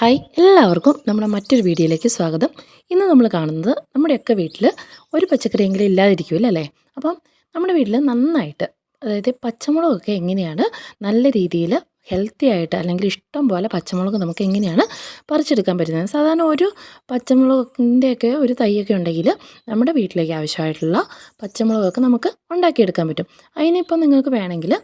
Hi എല്ലാവർക്കും നമ്മുടെ മറ്റൊരു വീഡിയോയിലേക്ക് സ്വാഗതം. ഇന്ന് നമ്മൾ കാണുന്നത് നമ്മുടെയൊക്കെ വീട്ടിൽ ഒരു പച്ചക്കറിയെങ്കിലും ഇല്ലാതിരിക്കില്ല അല്ലേ? അപ്പം നമ്മുടെ വീട്ടിൽ നന്നായിട്ട് അതായത് പച്ചമുളകൊക്കെ എങ്ങനെയാണ് നല്ല രീതിയിൽ ഹെൽത്തി ആയിട്ട് അല്ലെങ്കിൽ ഇഷ്ടം പോലെ പച്ചമുളക് നമുക്ക് എങ്ങനെയാണ് പറിച്ചെടുക്കാൻ പറ്റുന്നത്. സാധാരണ ഒരു പച്ചമുളകിൻ്റെയൊക്കെ ഒരു തൈയൊക്കെ ഉണ്ടെങ്കിൽ നമ്മുടെ വീട്ടിലേക്ക് ആവശ്യമായിട്ടുള്ള പച്ചമുളകൊക്കെ നമുക്ക് ഉണ്ടാക്കിയെടുക്കാൻ പറ്റും. അതിനിപ്പോൾ നിങ്ങൾക്ക് വേണമെങ്കിൽ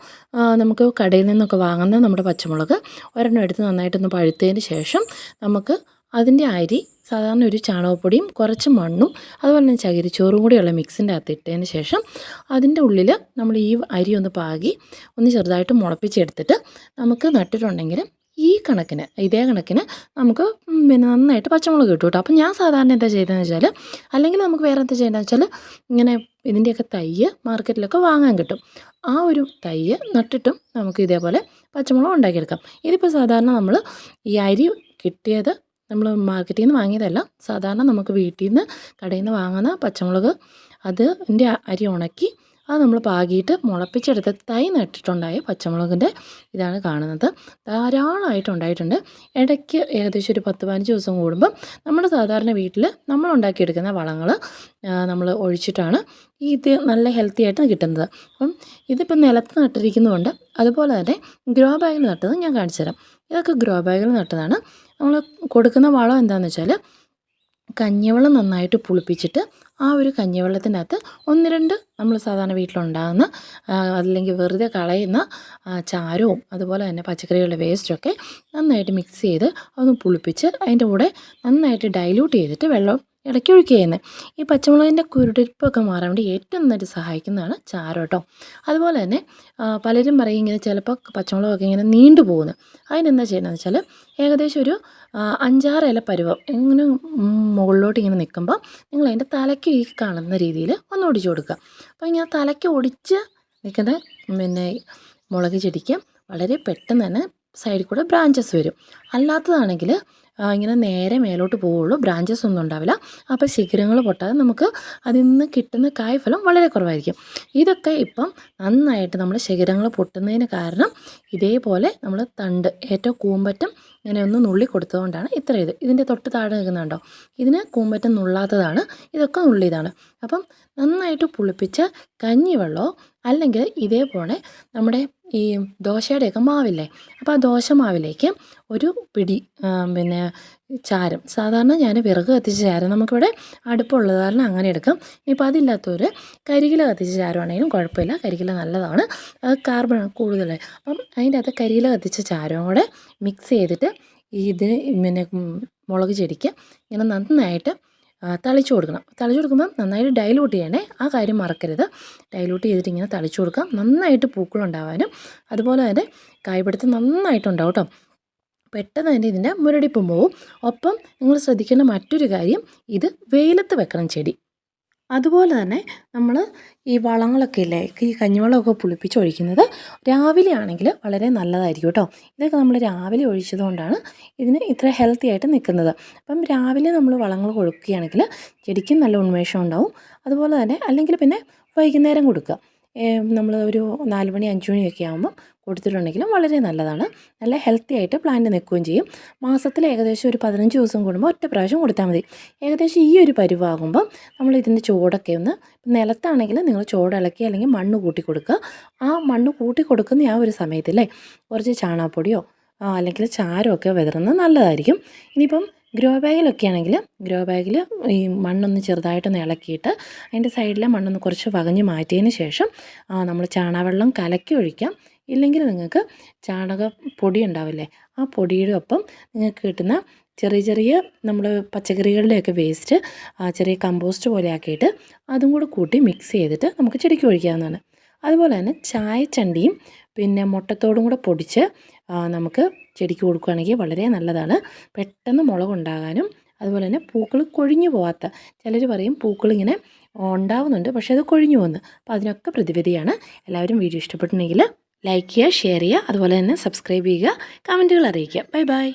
നമുക്ക് കടയിൽ നിന്നൊക്കെ വാങ്ങുന്ന നമ്മുടെ പച്ചമുളക് ഒരെണ്ണം എടുത്ത് നന്നായിട്ടൊന്ന് പഴുത്തതിന് ശേഷം നമുക്ക് അതിൻ്റെ അരി സാധാരണ ഒരു ചാണകപ്പൊടിയും കുറച്ച് മണ്ണും അതുപോലെ തന്നെ ചകിരിച്ചോറും കൂടിയുള്ള മിക്സിൻ്റെ അകത്ത് ഇട്ടതിന് ശേഷം അതിൻ്റെ ഉള്ളിൽ നമ്മൾ ഈ അരി ഒന്ന് പാകി ഒന്ന് ചെറുതായിട്ട് മുളപ്പിച്ചെടുത്തിട്ട് നമുക്ക് നട്ടിട്ടുണ്ടെങ്കിൽ ഇതേ കണക്കിന് നമുക്ക് നന്നായിട്ട് പച്ചമുളക് കിട്ടും കേട്ടോ. അപ്പം ഞാൻ സാധാരണ എന്താ ചെയ്തതെന്ന് വെച്ചാൽ, അല്ലെങ്കിൽ നമുക്ക് വേറെ എന്താ ചെയ്യേണ്ടതെന്ന് വെച്ചാൽ, ഇങ്ങനെ ഇതിൻ്റെയൊക്കെ തൈ മാർക്കറ്റിലൊക്കെ വാങ്ങാൻ കിട്ടും. ആ ഒരു തൈ നട്ടിട്ടും നമുക്ക് ഇതേപോലെ പച്ചമുളക് ഉണ്ടാക്കിയെടുക്കാം. ഇതിപ്പോൾ സാധാരണ നമ്മൾ ഈ അരി കിട്ടിയത് നമ്മൾ മാർക്കറ്റിൽ നിന്ന് വാങ്ങിയതല്ല, സാധാരണ നമുക്ക് വീട്ടിൽ നിന്ന് കടയിൽ നിന്ന് വാങ്ങുന്ന പച്ചമുളക് അതിൻ്റെ അരി ഉണക്കി അത് നമ്മൾ പാകിയിട്ട് മുളപ്പിച്ചെടുത്ത് തൈ നട്ടിട്ടുണ്ടായ പച്ചമുളകിൻ്റെ ഇതാണ് കാണുന്നത്. ധാരാളമായിട്ട് ഉണ്ടായിട്ടുണ്ട്. ഇടയ്ക്ക് ഏകദേശം ഒരു 10-15 ദിവസം കൂടുമ്പം നമ്മൾ സാധാരണ വീട്ടിൽ നമ്മൾ ഉണ്ടാക്കിയെടുക്കുന്ന വളങ്ങൾ നമ്മൾ ഒഴിച്ചിട്ടാണ് ഇത് നല്ല ഹെൽത്തി ആയിട്ട് കിട്ടുന്നത്. അപ്പം ഇതിപ്പോൾ നിലത്ത് നട്ടിരിക്കുന്നതുകൊണ്ട്, അതുപോലെ തന്നെ ഗ്രോ ബാഗിൽ നട്ടത് ഞാൻ കാണിച്ചു തരാം. ഇതൊക്കെ ഗ്രോ ബാഗിൽ നട്ടതാണ്. നമ്മൾ കൊടുക്കുന്ന വളം എന്താണെന്ന് വെച്ചാൽ, കഞ്ഞിവെള്ളം നന്നായിട്ട് പുളിപ്പിച്ചിട്ട് ആ ഒരു കഞ്ഞിവെള്ളത്തിനകത്ത് 1-2 നമ്മൾ സാധാരണ വീട്ടിലുണ്ടാകുന്ന അല്ലെങ്കിൽ വെറുതെ കളയുന്ന ചാരവും അതുപോലെ തന്നെ പച്ചക്കറികളുടെ വേസ്റ്റൊക്കെ നന്നായിട്ട് മിക്സ് ചെയ്ത് ഒന്ന് പുളിപ്പിച്ച് അതിൻ്റെ കൂടെ നന്നായിട്ട് ഡൈല്യൂട്ട് ചെയ്തിട്ട് വെള്ളം ഇടയ്ക്ക് ഒഴിക്കുക ചെയ്യുന്നത്. ഈ പച്ചമുളകിൻ്റെ കുരുടിപ്പൊക്കെ മാറാൻ വേണ്ടി ഏറ്റവും നന്നായിട്ട് സഹായിക്കുന്നതാണ് ചാരം കേട്ടോ. അതുപോലെ തന്നെ പലരും പറയും ഇങ്ങനെ ചിലപ്പോൾ പച്ചമുളകൊക്കെ ഇങ്ങനെ നീണ്ടു പോകുന്നു. അതിനെന്താ ചെയ്യണമെന്ന് വെച്ചാൽ, ഏകദേശം ഒരു 5-6 ഇല പരുവം ഇങ്ങനെ മുകളിലോട്ട് ഇങ്ങനെ നിൽക്കുമ്പോൾ നിങ്ങൾ അതിൻ്റെ തലയ്ക്ക് ഈ കാണുന്ന രീതിയിൽ ഒന്ന് ഒടിച്ചു കൊടുക്കുക. അപ്പോൾ ഇങ്ങനെ തലയ്ക്ക് ഒടിച്ച് നിൽക്കുന്ന മുളക് ചെടിക്ക് വളരെ പെട്ടെന്ന് തന്നെ സൈഡിൽ കൂടെ ബ്രാഞ്ചസ് വരും. അല്ലാത്തതാണെങ്കിൽ ഇങ്ങനെ നേരെ മേലോട്ട് പോവുള്ളൂ, ബ്രാഞ്ചസ് ഒന്നും ഉണ്ടാവില്ല. അപ്പോൾ ശിഖരങ്ങൾ പൊട്ടാതെ നമുക്ക് അതിൽ നിന്ന് കിട്ടുന്ന കായ്ഫലം വളരെ കുറവായിരിക്കും. ഇതൊക്കെ ഇപ്പം നന്നായിട്ട് നമ്മൾ ശിഖരങ്ങൾ പൊട്ടുന്നതിന് കാരണം ഇതേപോലെ നമ്മൾ തണ്ട് ഏറ്റവും കൂമ്പറ്റം ഇങ്ങനെ ഒന്ന് നുള്ളി കൊടുത്തതുകൊണ്ടാണ് ഇതിൻ്റെ തൊട്ട് താഴെ നിൽക്കുന്നുണ്ടോ, ഇതിന് കൂമ്പറ്റം നുള്ളാത്തതാണ്, ഇതൊക്കെ നുള്ളിയതാണ്. അപ്പം നന്നായിട്ട് പുളിപ്പിച്ച കഞ്ഞിവെള്ളമോ അല്ലെങ്കിൽ ഇതേപോലെ നമ്മുടെ ഈ ദോശയുടെയൊക്കെ മാവില്ലേ, അപ്പോൾ ആ ദോശ മാവിലേക്ക് ഒരു പിടി ചാരം, സാധാരണ ഞാൻ വിറക് കത്തിച്ച ചാരം, നമുക്കിവിടെ അടുപ്പുള്ളത് കാരണം അങ്ങനെ എടുക്കാം. ഇനിയിപ്പോൾ അതില്ലാത്തവർ കരികില കത്തിച്ച ചാരമാണെങ്കിലും കുഴപ്പമില്ല, കരികില നല്ലതാണ്, കാർബൺ കൂടുതൽ. അപ്പം അതിൻ്റെ അകത്ത് കരികില കത്തിച്ച ചാരവും കൂടെ മിക്സ് ചെയ്തിട്ട് ഇതിന് മുളക് ചെടിക്ക് ഇങ്ങനെ നന്നായിട്ട് തളിച്ചു കൊടുക്കണം. തളിച്ചു കൊടുക്കുമ്പം നന്നായിട്ട് ഡൈലൂട്ട് ചെയ്യണേ, ആ കാര്യം മറക്കരുത്. ഡൈലൂട്ട് ചെയ്തിട്ട് ഇങ്ങനെ തളിച്ചു കൊടുക്കാം. നന്നായിട്ട് പൂക്കളുണ്ടാവാനും അതുപോലെ തന്നെ കായ്പിടുത്തം നന്നായിട്ടുണ്ടാവും കേട്ടോ. പെട്ടെന്ന് തന്നെ ഇതിൻ്റെ മുരടിപ്പും പോവും. ഒപ്പം നിങ്ങൾ ശ്രദ്ധിക്കേണ്ട മറ്റൊരു കാര്യം, ഇത് വെയിലത്ത് വെക്കണം ചെടി. അതുപോലെ തന്നെ നമ്മൾ ഈ വളങ്ങളൊക്കെ ഇല്ലേ, ഈ കഞ്ഞിവെള്ളമൊക്കെ പുളിപ്പിച്ചൊഴിക്കുന്നത് രാവിലെ ആണെങ്കിൽ വളരെ നല്ലതായിരിക്കും കേട്ടോ. ഇതൊക്കെ നമ്മൾ രാവിലെ ഒഴിച്ചതുകൊണ്ടാണ് ഇതിന് ഇത്ര ഹെൽത്തി ആയിട്ട് നിൽക്കുന്നത്. അപ്പം രാവിലെ നമ്മൾ വളങ്ങൾ കൊടുക്കുകയാണെങ്കിൽ ചെടിക്കും നല്ല ഉന്മേഷം ഉണ്ടാവും. അതുപോലെ തന്നെ അല്ലെങ്കിൽ പിന്നെ വൈകുന്നേരം കൊടുക്കുക. നമ്മൾ ഒരു 4 മണി 5 മണിയൊക്കെ ആകുമ്പം കൊടുത്തിട്ടുണ്ടെങ്കിലും വളരെ നല്ലതാണ്. നല്ല ഹെൽത്തി ആയിട്ട് പ്ലാന്റ് നിൽക്കുകയും ചെയ്യും. മാസത്തിൽ ഏകദേശം ഒരു 15 ദിവസം കൂടുമ്പോൾ ഒറ്റ പ്രാവശ്യം കൊടുത്താൽ മതി. ഏകദേശം ഈ ഒരു പരുവാകുമ്പം നമ്മൾ ഇതിൻ്റെ ചോടൊക്കെ ഒന്ന്, നിലത്താണെങ്കിൽ നിങ്ങൾ ചോട് ഇളക്കി അല്ലെങ്കിൽ മണ്ണ് കൂട്ടി കൊടുക്കുക. ആ മണ്ണ് കൂട്ടി കൊടുക്കുന്ന ആ ഒരു സമയത്തില്ലേ കുറച്ച് ചാണകപ്പൊടിയോ അല്ലെങ്കിൽ ചാരമൊക്കെ വിതറുന്നത് നല്ലതായിരിക്കും. ഇനിയിപ്പം ഗ്രോ ബാഗിലൊക്കെ ആണെങ്കിൽ ഗ്രോ ബാഗിൽ ഈ മണ്ണൊന്ന് ചെറുതായിട്ടൊന്ന് ഇളക്കിയിട്ട് അതിൻ്റെ സൈഡിലെ മണ്ണൊന്ന് കുറച്ച് വകഞ്ഞ് മാറ്റിയതിന് ശേഷം നമ്മൾ ചാണകവെള്ളം കലക്കി ഒഴിക്കാം. ഇല്ലെങ്കിൽ നിങ്ങൾക്ക് ചാണകപ്പൊടി ഉണ്ടാവില്ലേ, ആ പൊടിയുടെ ഒപ്പം നിങ്ങൾക്ക് കിട്ടുന്ന ചെറിയ നമ്മൾ പച്ചക്കറികളുടെയൊക്കെ വേസ്റ്റ് ചെറിയ കമ്പോസ്റ്റ് പോലെ ആക്കിയിട്ട് അതും കൂടെ കൂട്ടി മിക്സ് ചെയ്തിട്ട് നമുക്ക് ചെടിക്ക് ഒഴിക്കാവുന്നതാണ്. അതുപോലെ തന്നെ ചായച്ചണ്ടിയും പിന്നെ മുട്ടത്തോടും കൂടെ പൊടിച്ച് നമുക്ക് ചെടിക്ക് കൊടുക്കുകയാണെങ്കിൽ വളരെ നല്ലതാണ്. പെട്ടെന്ന് മുളകുണ്ടാകാനും അതുപോലെ തന്നെ പൂക്കൾ കൊഴിഞ്ഞു പോകാത്ത, ചിലർ പറയും പൂക്കളിങ്ങനെ ഉണ്ടാവുന്നുണ്ട് പക്ഷേ അത് കൊഴിഞ്ഞു പോകുന്നു. അപ്പോൾ അതിനൊക്കെ പ്രതിവിധിയാണ്. എല്ലാവരും വീഡിയോ ഇഷ്ടപ്പെട്ടിട്ടുണ്ടെങ്കിൽ ലൈക്ക് ചെയ്യുക, ഷെയർ ചെയ്യുക, അതുപോലെ തന്നെ സബ്സ്ക്രൈബ് ചെയ്യുക, കമൻറ്റുകൾ അറിയിക്കുക. Bye bye.